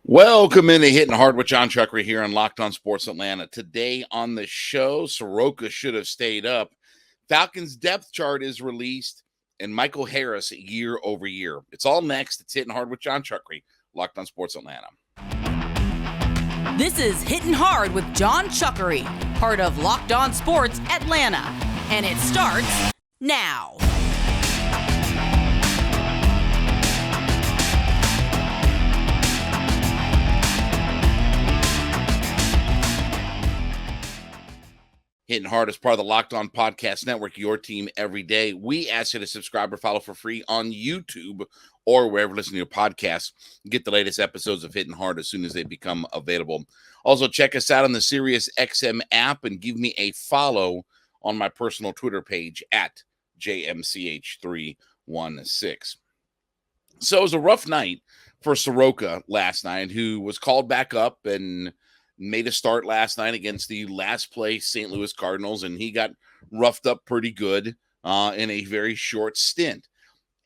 Welcome into Hitting Hard with Jon Chuckery here on Locked On Sports Atlanta. Today on the show, Soroka should have stayed up. Falcons depth chart is released, and Michael Harris year over year. It's all next. It's Hitting Hard with Jon Chuckery, Locked On Sports Atlanta. This is Hittin' Hard with Jon Chuckery, part of Locked On Sports Atlanta. And it starts now. Hitting Hard is part of the Locked On Podcast Network, your team every day. We ask you to subscribe or follow for free on YouTube or wherever you listen to your podcasts. Get the latest episodes of Hitting Hard as soon as they become available. Also, check us out on the Sirius XM app and give me a follow on my personal Twitter page at JMCH316. So it was a rough night for Soroka last night, who was called back up and made a start last night against the last place St. Louis Cardinals, and he got roughed up pretty good in a very short stint.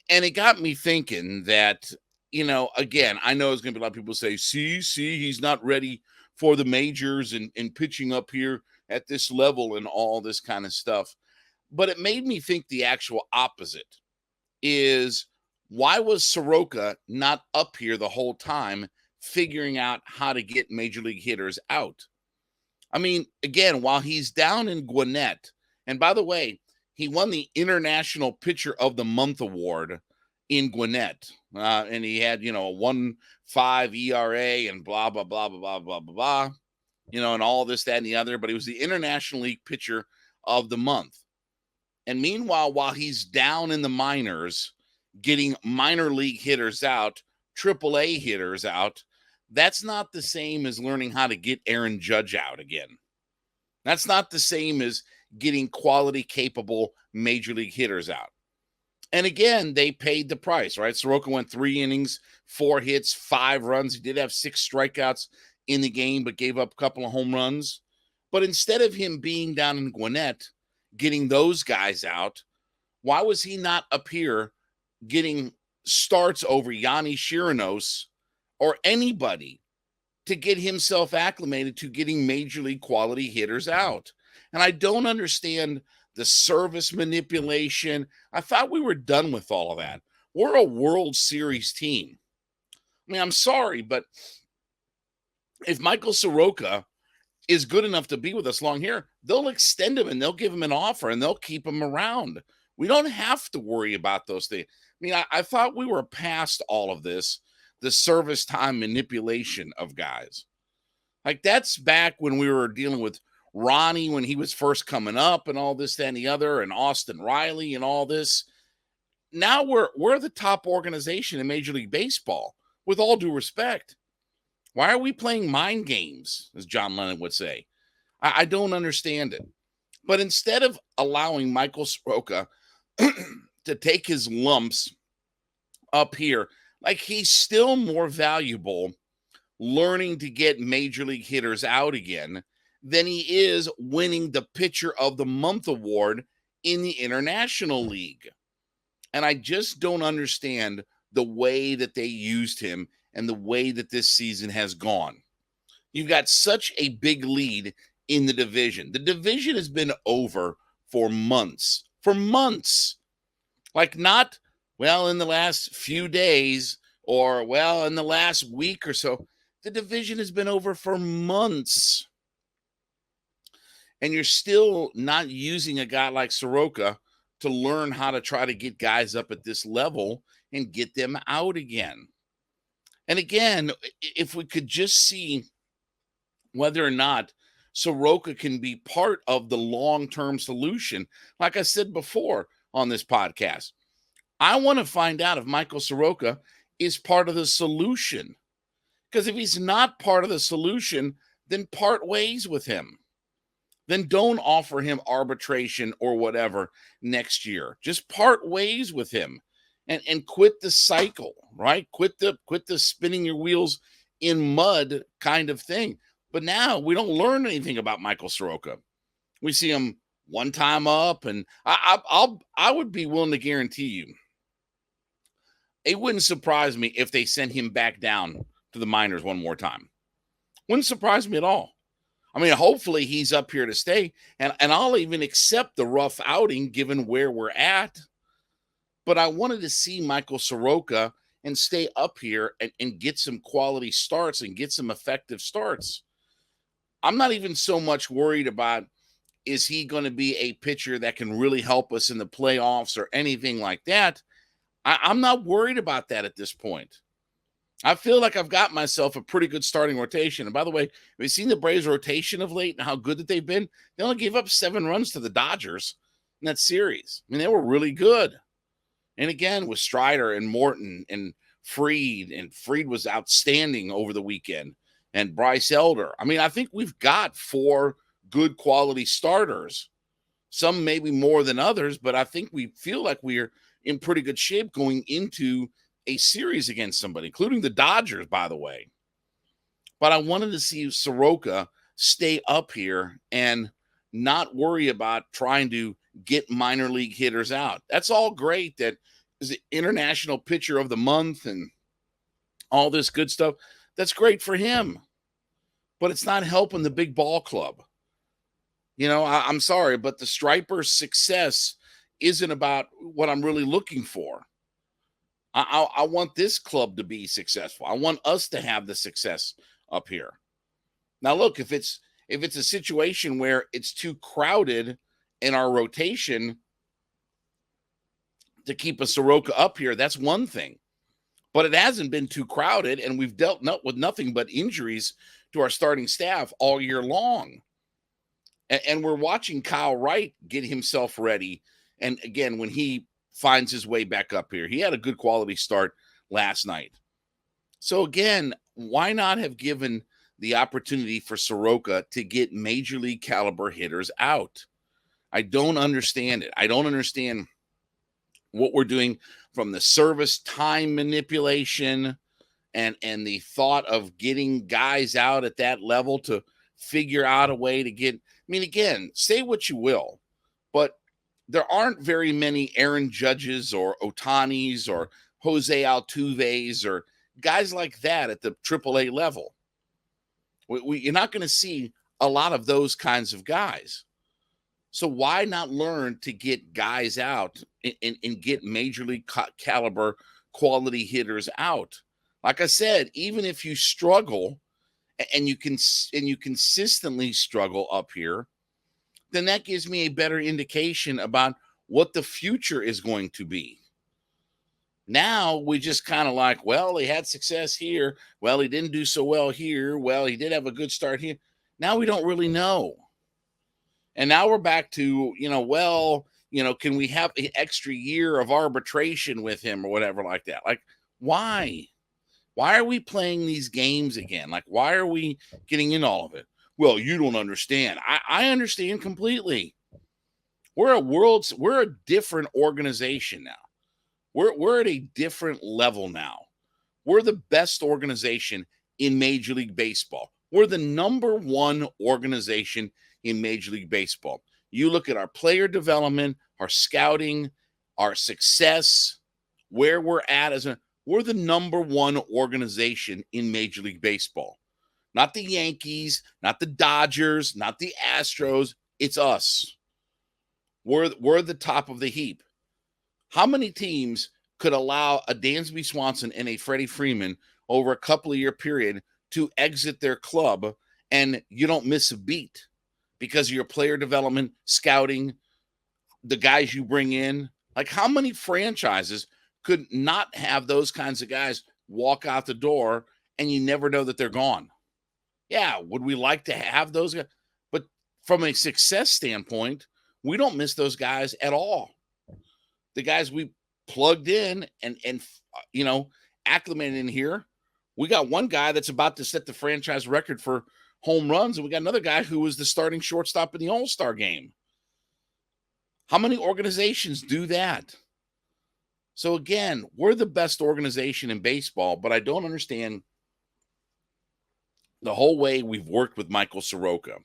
And it got me thinking that, again, I know there's going to be a lot of people say, see, he's not ready for the majors and pitching up here at this level and all this kind of stuff. But it made me think the actual opposite is, why was Soroka not up here the whole time figuring out how to get major league hitters out? I mean, again, while he's down in Gwinnett, and by the way, he won the International Pitcher of the Month award in Gwinnett, and he had, a 1.5 ERA and blah, blah, blah, blah, blah, blah, blah, and all this, that, and the other, but he was the International League Pitcher of the Month. And meanwhile, while he's down in the minors, getting minor league hitters out, AAA hitters out, that's not the same as learning how to get Aaron Judge out again. That's not the same as getting quality, capable major league hitters out. And again, they paid the price, right? Soroka went 3 innings, 4 hits, 5 runs. He did have 6 strikeouts in the game, but gave up a couple of home runs. But instead of him being down in Gwinnett, getting those guys out, why was he not up here getting starts over Yanni Chirinos or anybody to get himself acclimated to getting major league quality hitters out? And I don't understand the service manipulation. I thought we were done with all of that. We're a World Series team. I mean, I'm sorry, but if Michael Soroka is good enough to be with us long here, they'll extend him and they'll give him an offer and they'll keep him around. We don't have to worry about those things. I mean, I thought we were past all of this, the service time manipulation of guys. Like, that's back when we were dealing with Ronnie when he was first coming up and all this, that, and the other, and Austin Riley and all this. Now we're the top organization in Major League Baseball, with all due respect. Why are we playing mind games, as John Lennon would say? I don't understand it. But instead of allowing Michael Soroka to take his lumps up here, like, he's still more valuable learning to get major league hitters out again than he is winning the Pitcher of the Month award in the International League. And I just don't understand the way that they used him and the way that this season has gone. You've got such a big lead in the division. The division has been over for months. Like, not, well, in the last few days or, well, in the last week or so. The division has been over for months. And you're still not using a guy like Soroka to learn how to try to get guys up at this level and get them out again. And again, if we could just see whether or not Soroka can be part of the long-term solution. Like I said before on this podcast, I want to find out if Michael Soroka is part of the solution. Because if he's not part of the solution, then part ways with him. Then don't offer him arbitration or whatever next year. Just part ways with him and quit the cycle, right? Quit the spinning your wheels in mud kind of thing. But now we don't learn anything about Michael Soroka. We see him one time up, and I would be willing to guarantee you, it wouldn't surprise me if they sent him back down to the minors one more time. Wouldn't surprise me at all. I mean, hopefully he's up here to stay, and I'll even accept the rough outing given where we're at. But I wanted to see Michael Soroka and stay up here and get some quality starts and get some effective starts. I'm not even so much worried about, is he going to be a pitcher that can really help us in the playoffs or anything like that. I'm not worried about that at this point. I feel like I've got myself a pretty good starting rotation. And by the way, have you seen the Braves rotation of late and how good that they've been? They only gave up 7 runs to the Dodgers in that series. I mean, they were really good. And again, with Strider and Morton and Fried was outstanding over the weekend, and Bryce Elder. I mean, I think we've got 4 good quality starters, some maybe more than others, but I think we feel like we're in pretty good shape going into a series against somebody, including the Dodgers, by the way. But I wanted to see Soroka stay up here and not worry about trying to get minor league hitters out. That's all great. That is the international pitcher of the month and all this good stuff. That's great for him, but it's not helping the big ball club. You know, I'm sorry, but the Striper's success isn't about what I'm really looking for. I want this club to be successful. I want us to have the success up here. Now, look, if it's a situation where it's too crowded in our rotation to keep a Soroka up here, that's one thing. But it hasn't been too crowded, and we've dealt with nothing but injuries to our starting staff all year long. And we're watching Kyle Wright get himself ready. And again, when he finds his way back up here, he had a good quality start last night. So again, why not have given the opportunity for Soroka to get major league caliber hitters out? I don't understand it. I don't understand what we're doing from the service time manipulation and the thought of getting guys out at that level to figure out a way to get. I mean, again, say what you will, but there aren't very many Aaron Judges or Otanis or Jose Altuves or guys like that at the AAA level. You're not going to see a lot of those kinds of guys. So why not learn to get guys out and get major league caliber quality hitters out? Like I said, even if you struggle and you consistently struggle up here, then that gives me a better indication about what the future is going to be. Now we just kind of like, well, he had success here. Well, he didn't do so well here. Well, he did have a good start here. Now we don't really know. And now we're back to, can we have an extra year of arbitration with him or whatever like that? Like, why? Why are we playing these games again? Like, why are we getting in all of it? Well, you don't understand. I understand completely. We're a different organization now. We're at a different level now. We're the best organization in Major League Baseball. We're the number 1 organization in Major League Baseball. You look at our player development, our scouting, our success, where we're at we're the number 1 organization in Major League Baseball. Not the Yankees, not the Dodgers, not the Astros. It's us. We're the top of the heap. How many teams could allow a Dansby Swanson and a Freddie Freeman over a couple of year period to exit their club and you don't miss a beat because of your player development, scouting, the guys you bring in? Like, how many franchises could not have those kinds of guys walk out the door and you never know that they're gone? Yeah, would we like to have those guys? But from a success standpoint, we don't miss those guys at all. The guys we plugged in and acclimated in here, we got one guy that's about to set the franchise record for home runs, and we got another guy who was the starting shortstop in the All-Star game. How many organizations do that? So again, we're the best organization in baseball, but I don't understand the whole way we've worked with Michael Soroka.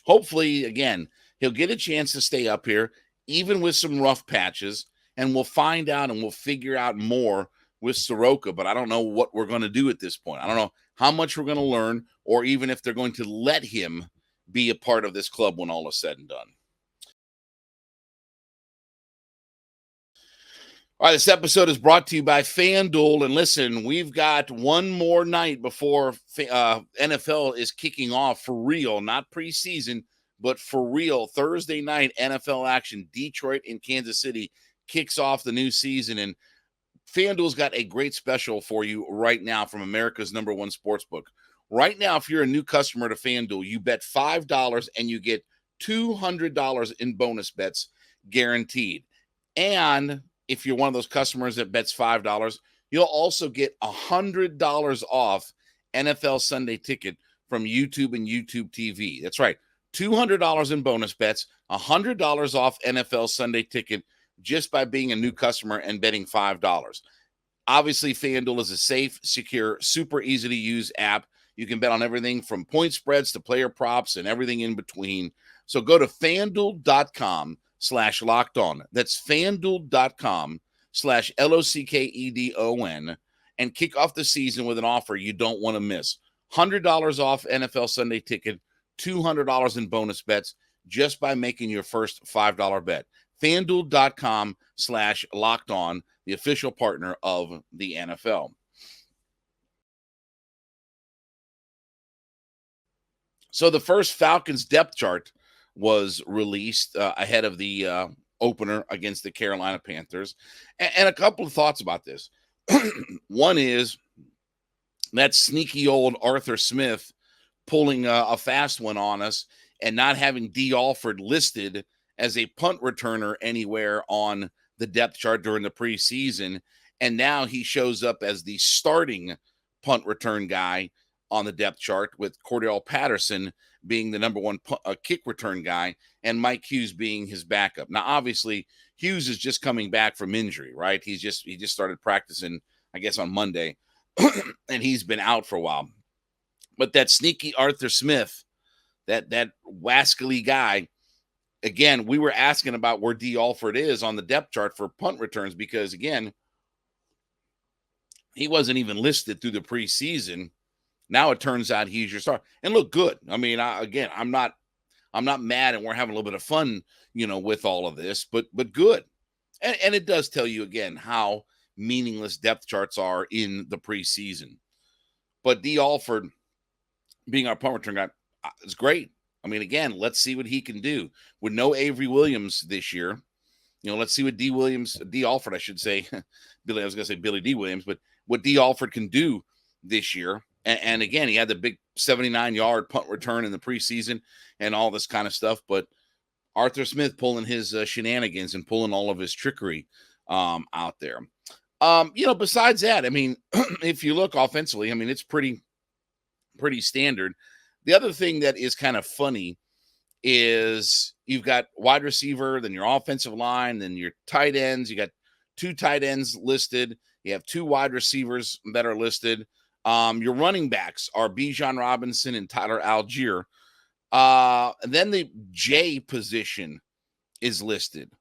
Hopefully, again, he'll get a chance to stay up here, even with some rough patches, and we'll find out and we'll figure out more with Soroka, but I don't know what we're going to do at this point. I don't know how much we're going to learn, or even if they're going to let him be a part of this club when all is said and done. All right, this episode is brought to you by FanDuel. And listen, we've got one more night before NFL is kicking off for real, not preseason, but for real. Thursday night NFL action, Detroit and Kansas City kicks off the new season. And FanDuel's got a great special for you right now from America's #1 sportsbook. Right now, if you're a new customer to FanDuel, you bet $5 and you get $200 in bonus bets guaranteed. And if you're one of those customers that bets $5, you'll also get $100 off NFL Sunday Ticket from YouTube and YouTube TV. That's right. $200 in bonus bets, $100 off NFL Sunday Ticket just by being a new customer and betting $5. Obviously, FanDuel is a safe, secure, super easy to use app. You can bet on everything from point spreads to player props and everything in between. So go to FanDuel.com/lockedon. That's FanDuel.com/LOCKEDON and kick off the season with an offer you don't want to miss. $100 off NFL Sunday Ticket, $200 in bonus bets just by making your first $5 bet. FanDuel.com/lockedon, the official partner of the NFL. So the first Falcons depth chart was released ahead of the opener against the Carolina Panthers. And a couple of thoughts about this. One is that sneaky old Arthur Smith pulling a fast one on us and not having Dee Alford listed as a punt returner anywhere on the depth chart during the preseason. And now he shows up as the starting punt return guy on the depth chart, with Cordell Patterson being the #1 kick return guy and Mike Hughes being his backup. Now, obviously, Hughes is just coming back from injury, right? He just started practicing, I guess, on Monday, and he's been out for a while. But that sneaky Arthur Smith, that wascally guy, again, we were asking about where Dee Alford is on the depth chart for punt returns because, again, he wasn't even listed through the preseason. Now it turns out he's your star and look good. I mean, I'm not mad, and we're having a little bit of fun, with all of this, but good. And it does tell you again how meaningless depth charts are in the preseason. But Dee Alford being our punt return guy is great. I mean, again, let's see what he can do with no Avery Williams this year. Let's see what Dee Alford, I should say. I was going to say Billy D. Williams, but what Dee Alford can do this year. And again, he had the big 79-yard punt return in the preseason and all this kind of stuff. But Arthur Smith pulling his shenanigans and pulling all of his trickery out there. Besides that, I mean, if you look offensively, I mean, it's pretty standard. The other thing that is kind of funny is you've got wide receiver, then your offensive line, then your tight ends. You got 2 tight ends listed. You have 2 wide receivers that are listed. Your running backs are Bijan Robinson and Tyler Algier. And then the J position is listed.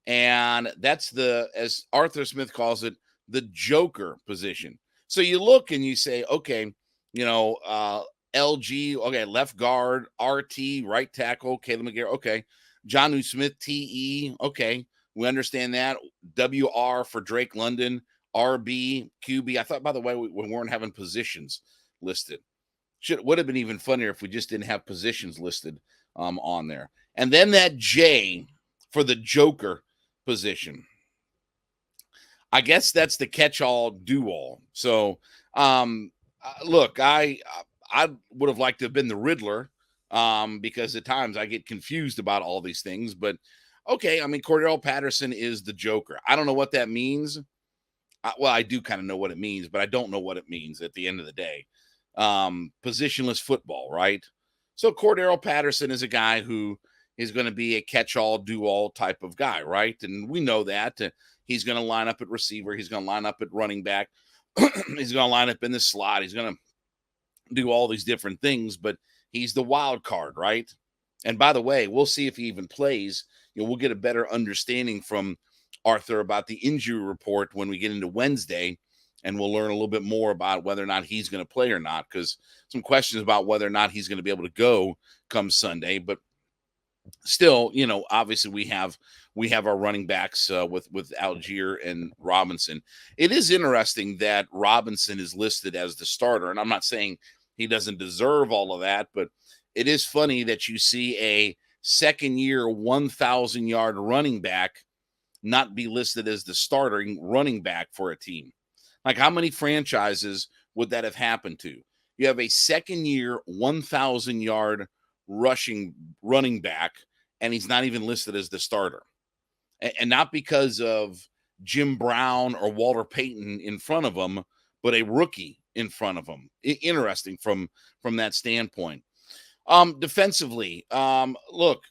And that's as Arthur Smith calls it, the joker position. So you look and you say, okay, LG, okay, left guard, RT, right tackle, Caleb McGarry, okay. Jonnu Smith, TE, okay. We understand that. WR for Drake London. RB, QB. I thought, by the way, we weren't having positions listed. Would have been even funnier if we just didn't have positions listed on there. And then that J for the joker position. I guess that's the catch-all, do-all. So, look, I would have liked to have been the Riddler because at times I get confused about all these things. But, okay, I mean, Cordell Patterson is the joker. I don't know what that means. Well, I do kind of know what it means, but I don't know what it means at the end of the day. Positionless football, right? So Cordell Patterson is a guy who is going to be a catch-all, do-all type of guy, right? And we know that. He's going to line up at receiver. He's going to line up at running back. He's going to line up in the slot. He's going to do all these different things, but he's the wild card, right? And by the way, we'll see if he even plays. We'll get a better understanding from Arthur about the injury report when we get into Wednesday and we'll learn a little bit more about whether or not he's going to play or not, because some questions about whether or not he's going to be able to go come Sunday. But still, obviously we have our running backs with Algier and Robinson. It is interesting that Robinson is listed as the starter, and I'm not saying he doesn't deserve all of that, but it is funny that you see a second-year 1,000-yard running back not be listed as the starting running back for a team. Like, how many franchises would that have happened to? You have a second-year 1,000-yard running back, and he's not even listed as the starter. And not because of Jim Brown or Walter Payton in front of him, but a rookie in front of him. Interesting from that standpoint. Defensively, look,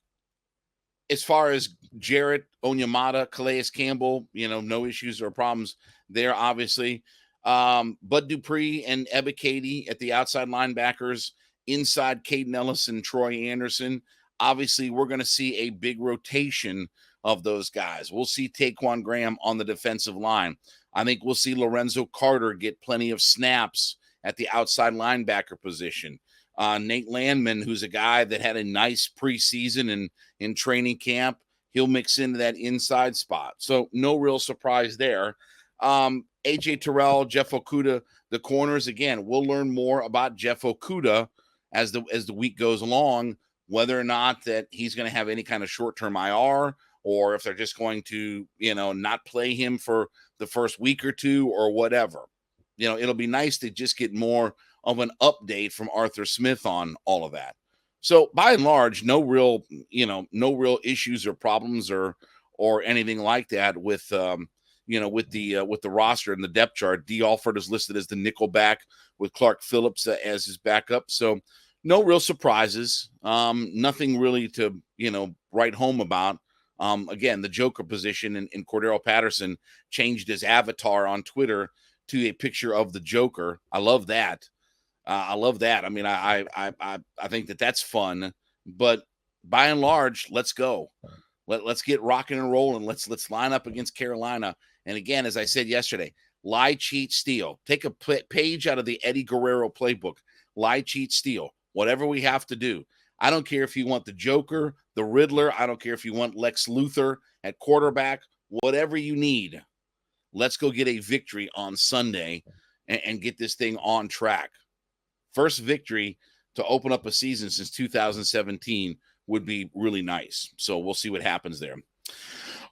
as far as Jarrett, Onyemata, Calais Campbell, no issues or problems there, obviously. Bud Dupree and Ebiketie at the outside linebackers, inside Caden Ellis and Troy Anderson. Obviously, we're going to see a big rotation of those guys. We'll see Taquan Graham on the defensive line. I think we'll see Lorenzo Carter get plenty of snaps at the outside linebacker position. Nate Landman, who's a guy that had a nice preseason in training camp, he'll mix into that inside spot. So no real surprise there. AJ Terrell, Jeff Okudah, the corners. Again, we'll learn more about Jeff Okudah as the week goes along, whether or not that he's going to have any kind of short-term IR, or if they're just going to, not play him for the first week or two or whatever. It'll be nice to just get more of an update from Arthur Smith on all of that. So by and large, no real issues or problems or anything like that with the roster and the depth chart. Dee Alford is listed as the nickel back with Clark Phillips as his backup. So no real surprises. Nothing really to, write home about. Again, the Joker position in Cordero Patterson changed his avatar on Twitter to a picture of the Joker. I love that. I mean, I think that's fun, but by and large, let's go. Let's get rocking and rolling. Let's line up against Carolina. And again, as I said yesterday, lie, cheat, steal. Take a page out of the Eddie Guerrero playbook. Lie, cheat, steal. Whatever we have to do. I don't care if you want the Joker, the Riddler. I don't care if you want Lex Luthor at quarterback. Whatever you need. Let's go get a victory on Sunday and get this thing on track. First victory to open up a season since 2017 would be really nice. So we'll see what happens there.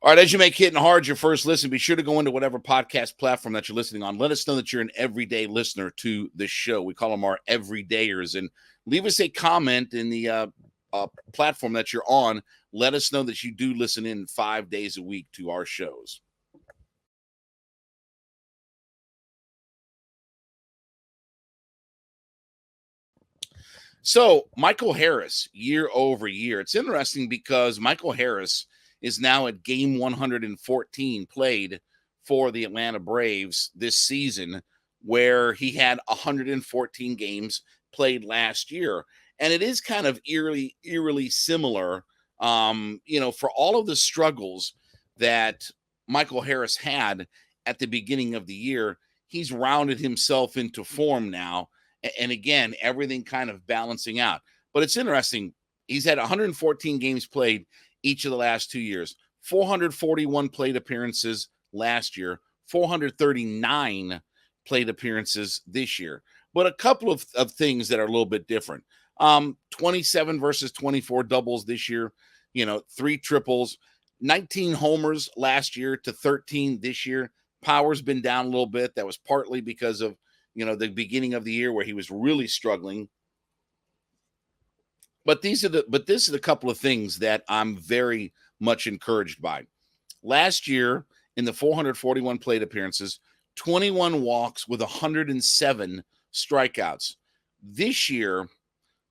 All right, as you make Hittin' Hard your first listen, be sure to go into whatever podcast platform that you're listening on. Let us know that you're an everyday listener to this show. We call them our everydayers. And leave us a comment in the platform that you're on. Let us know that you do listen in 5 days a week to our shows. So Michael Harris, year over year. It's interesting because Michael Harris is now at game 114 played for the Atlanta Braves this season, where he had 114 games played last year. And it is kind of eerily similar, for all of the struggles that Michael Harris had at the beginning of the year. He's rounded himself into form now. And again, everything kind of balancing out. But it's interesting. He's had 114 games played each of the last 2 years, 441 plate appearances last year, 439 plate appearances this year. But a couple of things that are a little bit different. 27 versus 24 doubles this year, 3 triples, 19 homers last year to 13 this year. Power's been down a little bit. That was partly because of the beginning of the year where he was really struggling. But this is a couple of things that I'm very much encouraged by. Last year, in the 441 plate appearances, 21 walks with 107 strikeouts. This year,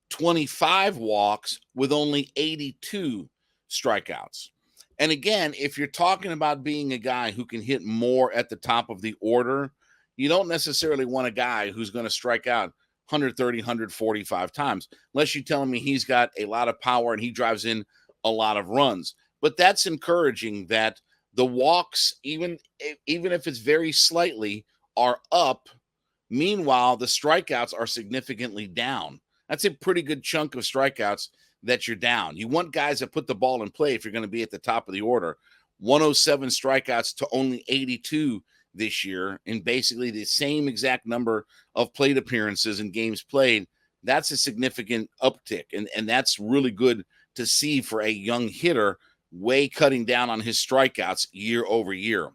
25 walks with only 82 strikeouts. And again, if you're talking about being a guy who can hit more at the top of the order, you don't necessarily want a guy who's going to strike out 130, 145 times, unless you're telling me he's got a lot of power and he drives in a lot of runs. But that's encouraging that the walks, even if it's very slightly, are up. Meanwhile, the strikeouts are significantly down. That's a pretty good chunk of strikeouts that you're down. You want guys that put the ball in play if you're going to be at the top of the order. 107 strikeouts to only 82 this year, in basically the same exact number of plate appearances and games played. That's a significant uptick, and that's really good to see for a young hitter, way cutting down on his strikeouts year over year.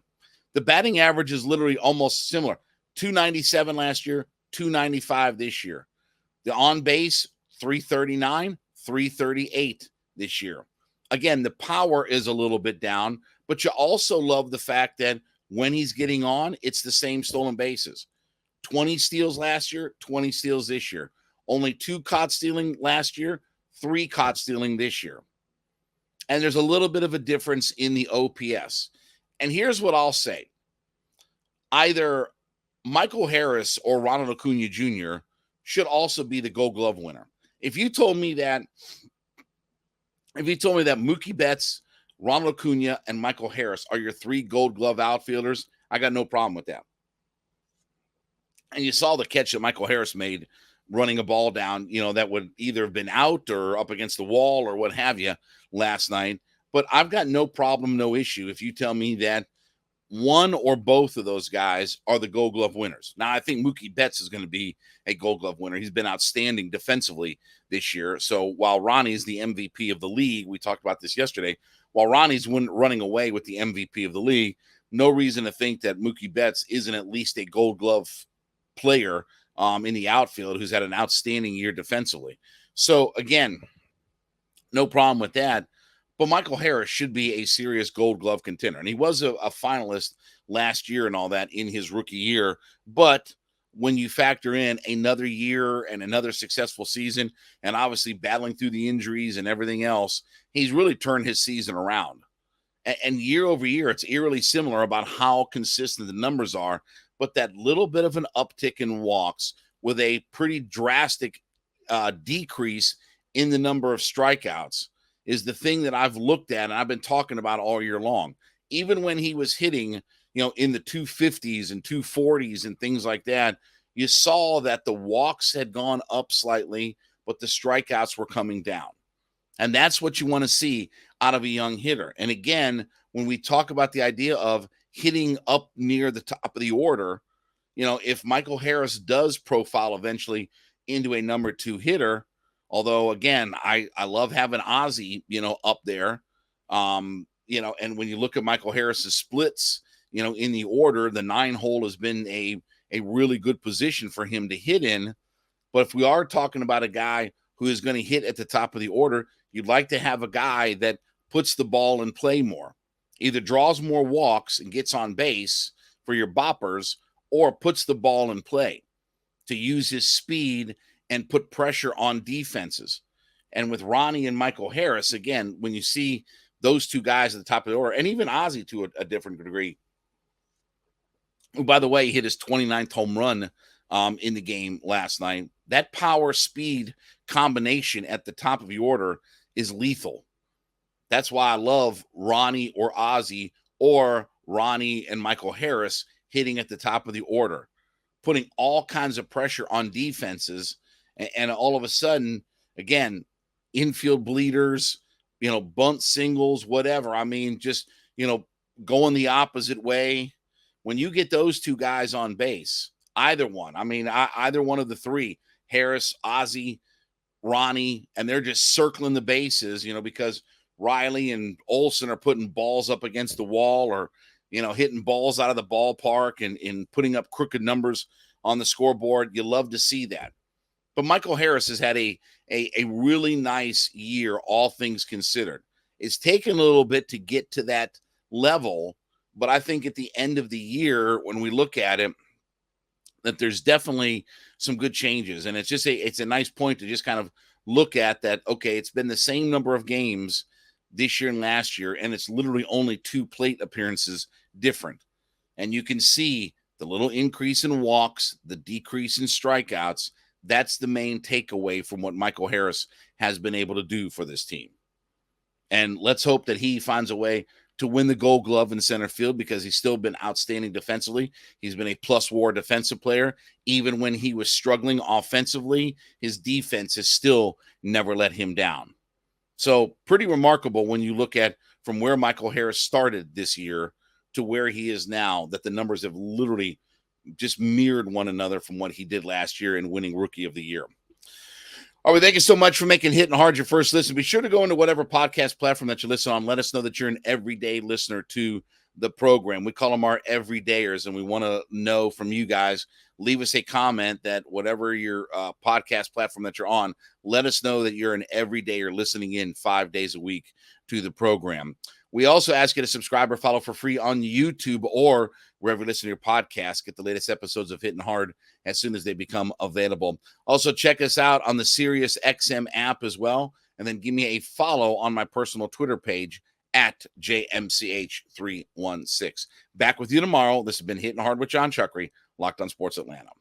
The batting average is literally almost similar. 297 last year, 295 this year. The on base, 339, 338 this year. Again, the power is a little bit down, but you also love the fact that when he's getting on, it's the same stolen bases. 20 steals last year, 20 steals this year. Only 2 caught stealing last year, 3 caught stealing this year. And there's a little bit of a difference in the OPS. And here's what I'll say. Either Michael Harris or Ronald Acuna Jr. should also be the Gold Glove winner. If you told me that Mookie Betts, Ronald Acuna, and Michael Harris are your 3 Gold Glove outfielders, I got no problem with that. And you saw the catch that Michael Harris made running a ball down, that would either have been out or up against the wall or what have you last night. But I've got no problem, no issue if you tell me that one or both of those guys are the Gold Glove winners. Now, I think Mookie Betts is going to be a Gold Glove winner. He's been outstanding defensively this year. So while Ronnie's the MVP of the league, we talked about this yesterday, while Ronnie's running away with the MVP of the league, no reason to think that Mookie Betts isn't at least a Gold Glove player in the outfield who's had an outstanding year defensively. So, again, no problem with that. But Michael Harris should be a serious Gold Glove contender. And he was a finalist last year and all that in his rookie year. But when you factor in another year and another successful season, and obviously battling through the injuries and everything else, he's really turned his season around. And year over year, it's eerily similar about how consistent the numbers are. But that little bit of an uptick in walks with a pretty drastic decrease in the number of strikeouts is the thing that I've looked at and I've been talking about all year long. Even when he was hitting, in the 250s and 240s and things like that, you saw that the walks had gone up slightly, but the strikeouts were coming down. And that's what you want to see out of a young hitter. And again, when we talk about the idea of hitting up near the top of the order, if Michael Harris does profile eventually into a number 2 hitter, although again, I love having Ozzie, up there, and when you look at Michael Harris's splits, in the order, the 9 hole has been a really good position for him to hit in. But if we are talking about a guy who is going to hit at the top of the order, you'd like to have a guy that puts the ball in play more, either draws more walks and gets on base for your boppers, or puts the ball in play to use his speed and put pressure on defenses. And with Ronnie and Michael Harris, again, when you see those 2 guys at the top of the order, and even Ozzie to a different degree, who, by the way, hit his 29th home run in the game last night, that power-speed combination at the top of the order is lethal. That's why I love Ronnie or Ozzie or Ronnie and Michael Harris hitting at the top of the order, putting all kinds of pressure on defenses. And all of a sudden, again, infield bleeders, bunt singles, whatever. I mean, just, going the opposite way. When you get those 2 guys on base, either one of the 3, Harris, Ozzie, Ronnie, and they're just circling the bases, because Riley and Olsen are putting balls up against the wall or, hitting balls out of the ballpark and putting up crooked numbers on the scoreboard. You love to see that. But Michael Harris has had a really nice year, all things considered. It's taken a little bit to get to that level, but I think at the end of the year, when we look at it, that there's definitely some good changes. And it's a nice point to just kind of look at that. Okay, it's been the same number of games this year and last year, and it's literally only 2 plate appearances different. And you can see the little increase in walks, the decrease in strikeouts. That's the main takeaway from what Michael Harris has been able to do for this team. And let's hope that he finds a way to win the Gold Glove in center field because he's still been outstanding defensively. He's been a plus WAR defensive player. Even when he was struggling offensively, his defense has still never let him down. So pretty remarkable when you look at from where Michael Harris started this year to where he is now, that the numbers have literally just mirrored one another from what he did last year in winning Rookie of the Year. All right, thank you so much for making Hittin' Hard your first listen. Be sure to go into whatever podcast platform that you listen on. Let us know that you're an everyday listener to the program. We call them our everydayers, and we want to know from you guys. Leave us a comment that whatever your podcast platform that you're on, let us know that you're an everydayer listening in 5 days a week to the program. We also ask you to subscribe or follow for free on YouTube or wherever you listen to your podcast. Get the latest episodes of Hittin' Hard as soon as they become available. Also, check us out on the Sirius XM app as well. And then give me a follow on my personal Twitter page at JMCH316. Back with you tomorrow. This has been Hittin' Hard with Jon Chuckery, Locked on Sports Atlanta.